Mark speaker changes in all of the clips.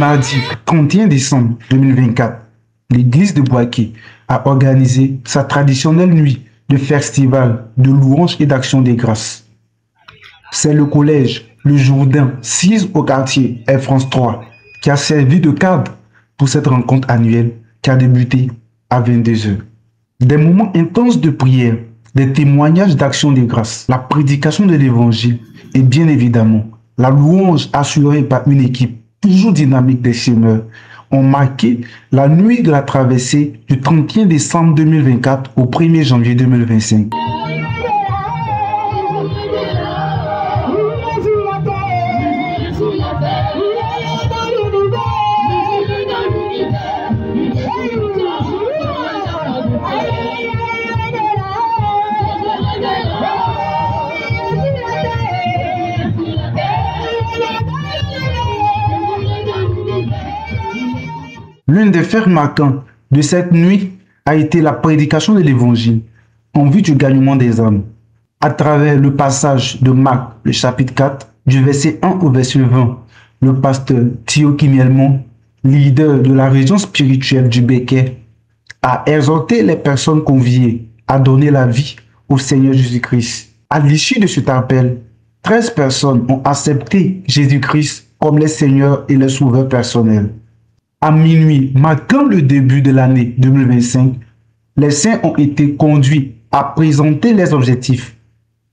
Speaker 1: mardi 31 décembre 2024, l'église de Boaké a organisé sa traditionnelle nuit de festival de louanges et d'action des grâces. C'est le collège Le Jourdain 6 au quartier Air France 3 qui a servi de cadre pour cette rencontre annuelle qui a débuté à 22h. Des moments intenses de prière, des témoignages d'action des grâces, la prédication de l'évangile et bien évidemment la louange assurée par une équipe toujours dynamique des chômeurs ont marqué la nuit de la traversée du 31 décembre 2024 au 1er janvier 2025. L'un des faits marquants de cette nuit a été la prédication de l'évangile en vue du gagnement des âmes. À travers le passage de Marc, le chapitre 4, du verset 1 au verset 20, le pasteur Thio Kimielmon, leader de la région spirituelle du Béquet, a exhorté les personnes conviées à donner la vie au Seigneur Jésus-Christ. À l'issue de cet appel, 13 personnes ont accepté Jésus-Christ comme les seigneurs et les sauveurs personnels. À minuit, marquant le début de l'année 2025, les saints ont été conduits à présenter les objectifs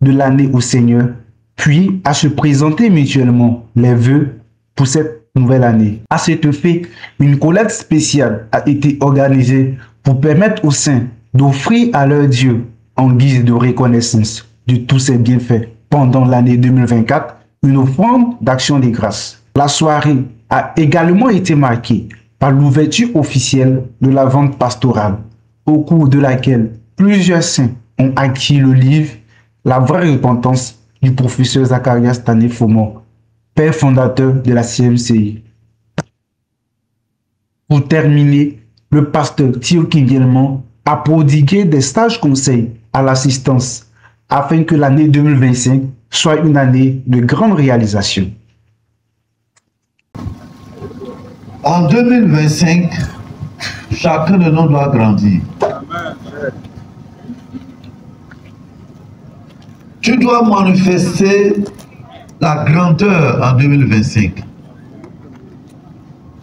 Speaker 1: de l'année au Seigneur, puis à se présenter mutuellement les vœux pour cette nouvelle année. À cet effet, une collecte spéciale a été organisée pour permettre aux saints d'offrir à leur Dieu, en guise de reconnaissance de tous ses bienfaits pendant l'année 2024, une offrande d'action des grâces. La soirée a également été marquée par l'ouverture officielle de la vente pastorale, au cours de laquelle plusieurs saints ont acquis le livre La vraie repentance du professeur Zacharias Tané-Fomor, père fondateur de la CMCI. Pour terminer, le pasteur Thio Kimielmon a prodigué des sages conseils à l'assistance afin que l'année 2025 soit une année de grande réalisation.
Speaker 2: En 2025, chacun de nous doit grandir. Tu dois manifester la grandeur en 2025.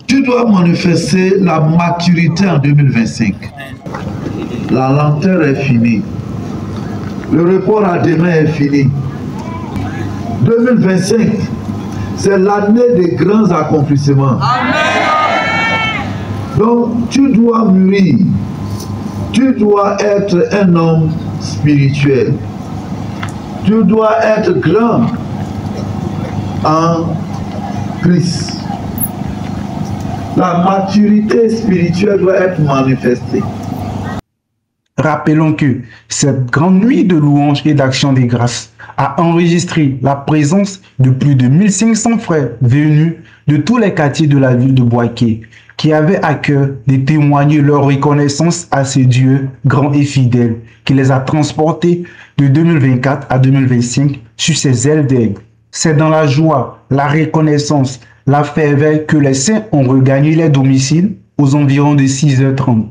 Speaker 2: Tu dois manifester la maturité en 2025. La lenteur est finie. Le report à demain est fini. 2025, c'est l'année des grands accomplissements. Amen. Donc, tu dois mûrir. Tu dois être un homme spirituel. Tu dois être grand en Christ. La maturité spirituelle doit être manifestée.
Speaker 1: Rappelons que cette grande nuit de louanges et d'action des grâces a enregistré la présence de plus de 1500 frères venus de tous les quartiers de la ville de Boaké, qui avaient à cœur de témoigner leur reconnaissance à ce Dieu grand et fidèle, qui les a transportés de 2024 à 2025 sur ses ailes d'aigle. C'est dans la joie, la reconnaissance, la ferveur que les saints ont regagné les domiciles aux environs de 6h30.